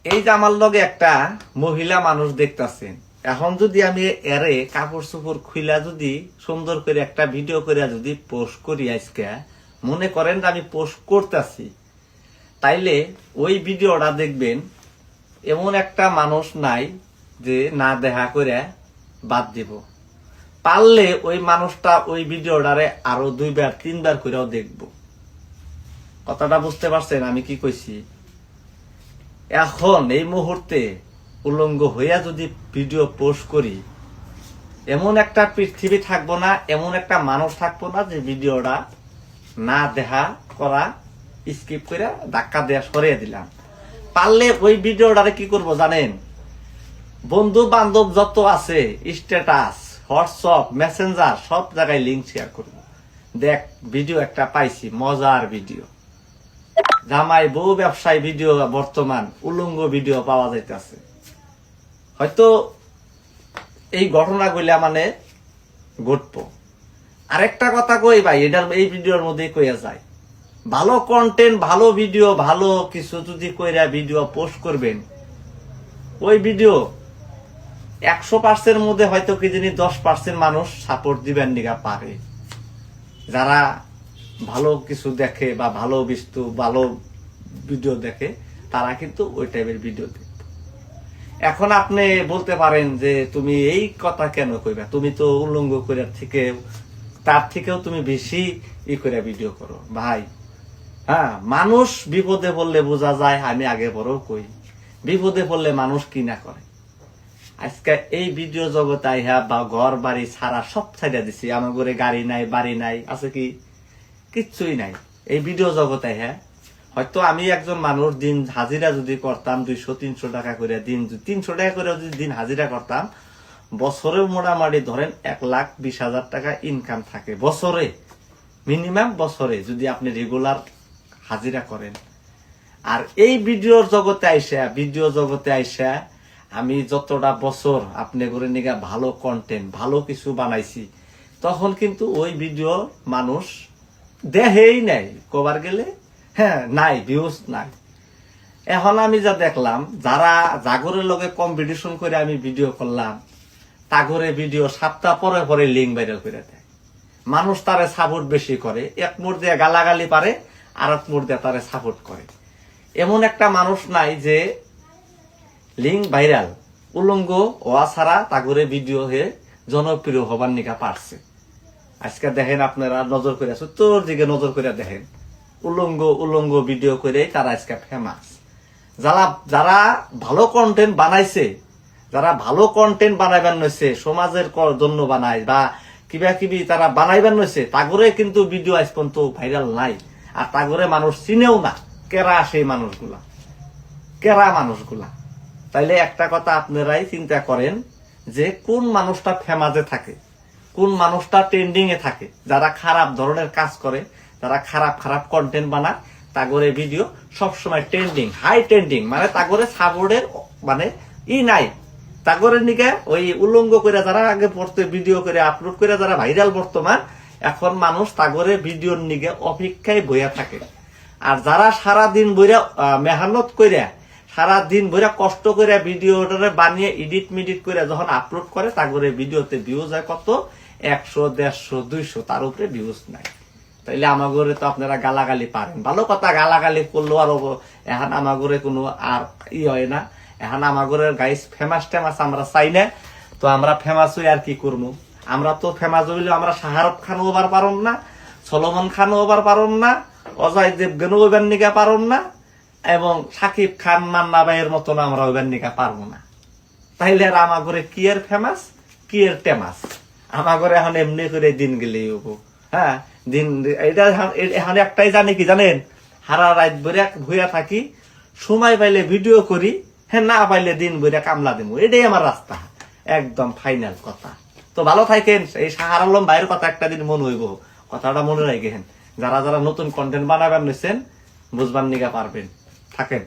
এই যে আমার লগে একটা মহিলা মানুষ দেখতাছেন, এখন যদি আমি এরে কাপড় চোপড় খুইলা যদি সুন্দর করে একটা ভিডিও করে যদি পোস্ট করি, আজকে মনে করেন যে আমি পোস্ট করতেছি, তাইলে ওই ভিডিওটা দেখবেন এমন একটা মানুষ নাই যে না দেখা করে বাদ দিব। পারলে ওই মানুষটা ওই ভিডিওটারে আরো 2বার 3বার করেও দেখবো। কথাটা বুঝতে পারছেন আমি কি কইছি? এখন এই মুহূর্তে উলঙ্গ হইয়া যদি ভিডিও পোস্ট করি, এমন একটা পৃথিবী থাকবো না, এমন একটা মানুষ থাকবো না যে ভিডিওটা না দেখা করা স্কিপ করে ধাক্কা দেয়া সরিয়ে দিলাম। পারলে ওই ভিডিওটারে কি করব জানেন? বন্ধু বান্ধব যত আছে, স্ট্যাটাস, হোয়াটসঅ্যাপ, মেসেঞ্জার সব জায়গায় লিঙ্ক শেয়ার করব। দেখ ভিডিও একটা পাইছি, মজার ভিডিও, জামাই বউ ব্যবসায় ভিডিও, বর্তমান উলঙ্গ ভিডিও পাওয়া যাইতেছে। হয়তো এই ঘটনাগুলা মানে ঘটবো। আরেকটা কথা কই ভাই, এটার এই ভিডিওর মধ্যে কইয়া যায়, ভালো কন্টেন্ট, ভালো ভিডিও, ভালো কিছু যদি কইরা ভিডিও পোস্ট করবেন, ওই ভিডিও 100% মধ্যে হয়তো কি জানি 10% মানুষ সাপোর্ট দিবেন নিগা পারে। যারা ভালো কিছু দেখে বা ভালো ভালো ভিডিও দেখে, তারা কিন্তু ওই টাইপের ভিডিও দেখে। এখন আপনি বলতে পারেন যে তুমি এই কথা কেন কইবা, তুমি তো উলঙ্গ করে থেকে তার থেকেও তুমি বেশি করে ভিডিও করো। ভাই হ্যাঁ, মানুষ বিপদে পড়লে বোঝা যায়। আমি আগে বড় কই, বিপদে পড়লে মানুষ কি না করে। আজকে এই ভিডিও জগতে আইহা বা ঘর বাড়ি ছাড়া সব ছাইড়া দিছি, আমার ঘরে গাড়ি নাই, বাড়ি নাই, আছে কি কিচ্ছুই নাই। এই ভিডিও জগতে আইহা হয়তো আমি একজন মানুষ দিন হাজিরা যদি করতাম 200-300 টাকা করে, দিন 300 টাকা করে যদি দিন হাজিরা করতাম, বছরে মোটামুটি ধরেন 1,20,000 টাকা ইনকাম থাকে বছরে, মিনিমাম বছরে, যদি আপনি রেগুলার হাজিরা করেন। আর এই ভিডিও জগতে আইসা আমি যতটা বছর আপনি করে নিগা ভালো কন্টেন্ট, ভালো কিছু বানাইছি, তখন কিন্তু ওই ভিডিও মানুষ দেখেই নাই। কবার গেলে হ্যাঁ নাই, ভিউজ নাই। এখন আমি যা দেখলাম, যারা জাগরের লগে কম্পিটিশন করে আমি ভিডিও করলাম, তাগরে ভিডিও সপ্তাহ পরে পরে লিঙ্ক ভাইরাল করে দেয়। মানুষ তারে সাপোর্ট বেশি করে, এক মোড় দিয়ে গালাগালি পারে, আর এক মোড় দিয়ে তারে সাপোর্ট করে। এমন একটা মানুষ নাই যে লিঙ্ক ভাইরাল উলঙ্গ ওয়া ছাড়া তাগরে ভিডিও হয়ে জনপ্রিয় হবার নিকা পারছে। আজকে দেখেন, আপনারা নজর করে তোর দিকে নজর করে দেখেন, উলঙ্গ ভিডিও করে তারা আজকে ফেমাস। যারা ভালো কন্টেন্ট বানাইছে, যারা ভালো কন্টেন্ট বানাইবার নইছে, সমাজের জন্য বানায় বা কিবা কিবি তারা বানাইবার নইছে, তাগরে কিন্তু ভিডিও আজ পর্যন্ত ভাইরাল নাই। আর তাগরে মানুষ চিনেও না কেরা সেই মানুষগুলা, কেরা মানুষগুলা। তাইলে একটা কথা আপনারাই চিন্তা করেন যে কোন মানুষটা ফেমাসে থাকে, কোন মানুষটা ট্রেন্ডিং এ থাকে। যারা খারাপ ধরনের কাজ করে, যারা খারাপ কন্টেন্ট বানায়, তাগরে ভিডিও সবসময় ট্রেন্ডিং, হাই ট্রেন্ডিং, মানে তাগরে সাপোর্টের মানে নাই। তাগরে নিকে ওই উলঙ্গ করে যারা আগে পড়তে ভিডিও করে আপলোড করে যারা ভাইরাল বর্তমান, এখন মানুষ তাগরে ভিডিওর নিকে অপেক্ষায় বইয়া থাকে। আর যারা সারাদিন বইরা মেহনত করে, সারাদিন বইরা কষ্ট করে ভিডিওটা বানিয়ে এডিট করে যখন আপলোড করে, তাগরে ভিডিওতে ভিউজ হয় কত 100, 150, 200, তার উপরে ভিউজ নাই। তাইলে আমাগরে তো আপনারা গালাগালি পারেন, ভালো কথা, গালাগালি করলো আর এখন আমাগরে কোনো আর হয় না। এখন আমাগরের গাইস ফেমাস আমরা চাই না, তো আমরা ফেমাস হই আর কি করবো। আমরা তো ফেমাস হইলে আমরা শাহরুখ খানও ওবার পারম না, সলমান খানও ওবার পারম না, অজয় দেবগনও ওইবার নিকা পারম না, এবং সাকিব খান, মান্না ভাইয়ের মতন আমরা ওইবার নিকা পারবো না। তাইলে আর আমাগরে কি এর ফেমাস, কি এর টেমাস, আমাগরে এখন এমনি করে দিন গেলেই হবো। হ্যাঁ, দিন এটা এখন একটাই জানি কি জানেন, হারা রাত বইরা ভুইয়া থাকি, সময় পাইলে ভিডিও করি, হ্যাঁ না পাইলে দিন বইরা কামলা দেবো, এটাই আমার রাস্তা, একদম ফাইনাল কথা। তো ভালো থাকেন। এই শাহর আলম ভাইয়ের কথা একটা দিন মনে হইব, কথাটা মনে রাখেন। যারা নতুন কন্টেন্ট বানাবেন নিছেন, বুঝবার নিগা পারবেন। থাকেন।